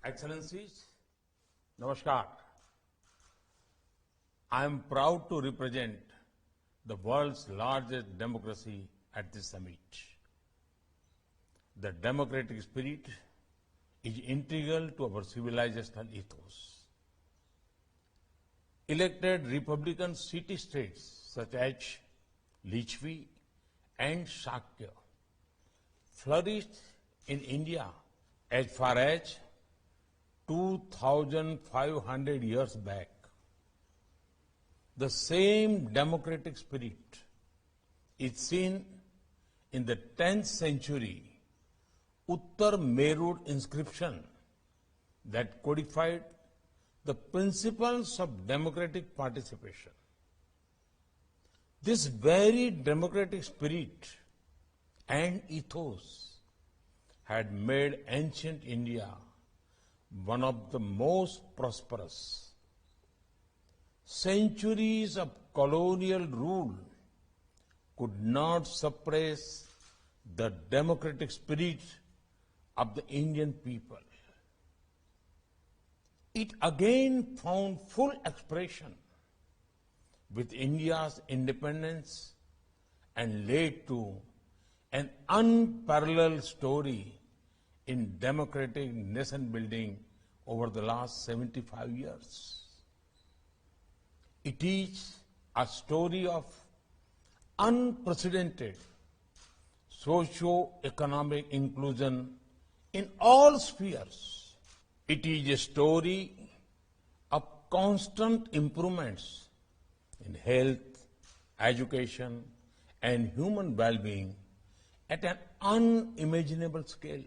Excellencies, Namaskar. I am proud to represent the world's largest democracy at this summit. The democratic spirit is integral to our civilizational ethos. Elected Republican city-states such as Lichvi and Shakya flourished in India as far as 2,500 years back. The same democratic spirit is seen in the 10th century Uttar Merud inscription that codified the principles of democratic participation. This very democratic spirit and ethos had made ancient India one of the most prosperous. Centuries of colonial rule could not suppress the democratic spirit of the Indian people. It again found full expression with India's independence and led to an unparalleled story in democratic nation building over the last 75 years. It is a story of unprecedented socio-economic inclusion in all spheres. It is a story of constant improvements in health, education, and human well-being at an unimaginable scale.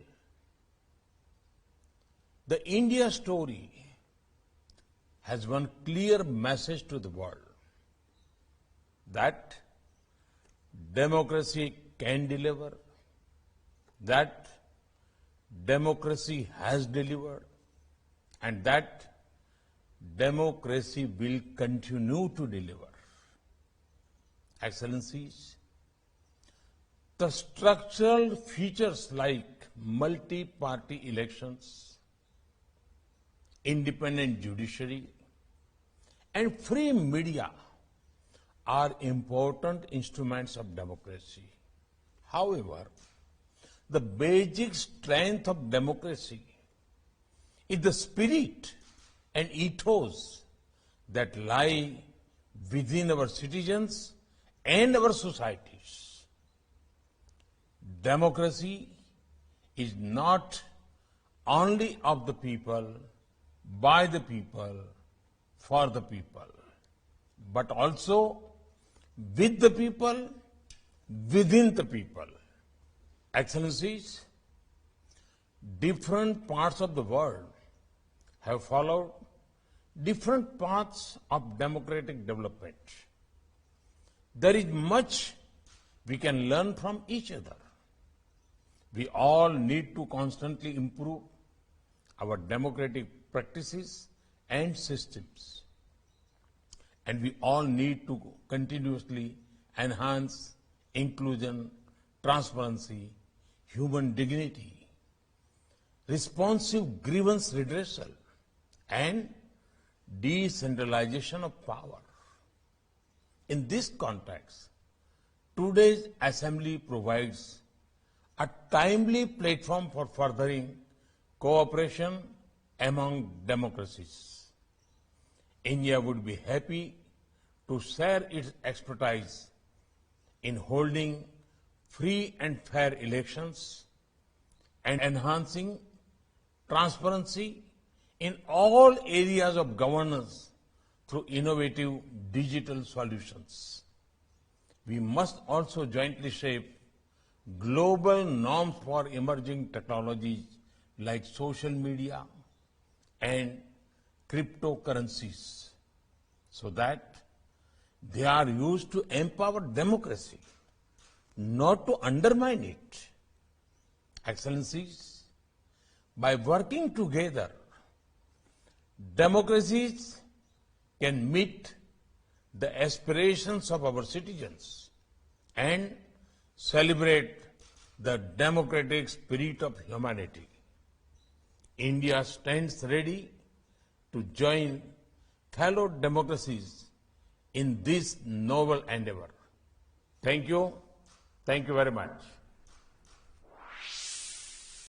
The India story has one clear message to the world that democracy can deliver, that democracy has delivered, and that democracy will continue to deliver. Excellencies, the structural features like multi-party elections, independent judiciary, and free media are important instruments of democracy. However, the basic strength of democracy is the spirit and ethos that lie within our citizens and our societies. Democracy is not only of the people, by the people, for the people, but also with the people, within the people. Excellencies, different parts of the world have followed different paths of democratic development. There is much we can learn from each other. We all need to constantly improve our democratic practices and systems. And we all need to continuously enhance inclusion, transparency, human dignity, responsive grievance redressal, and decentralization of power. In this context, today's assembly provides a timely platform for furthering cooperation among democracies. India would be happy to share its expertise in holding free and fair elections and enhancing transparency in all areas of governance through innovative digital solutions. We must also jointly shape global norms for emerging technologies like social media and cryptocurrencies so that they are used to empower democracy, not to undermine it. Excellencies, by working together, democracies can meet the aspirations of our citizens and celebrate the democratic spirit of humanity. India stands ready to join fellow democracies in this noble endeavor. Thank you. Thank you very much.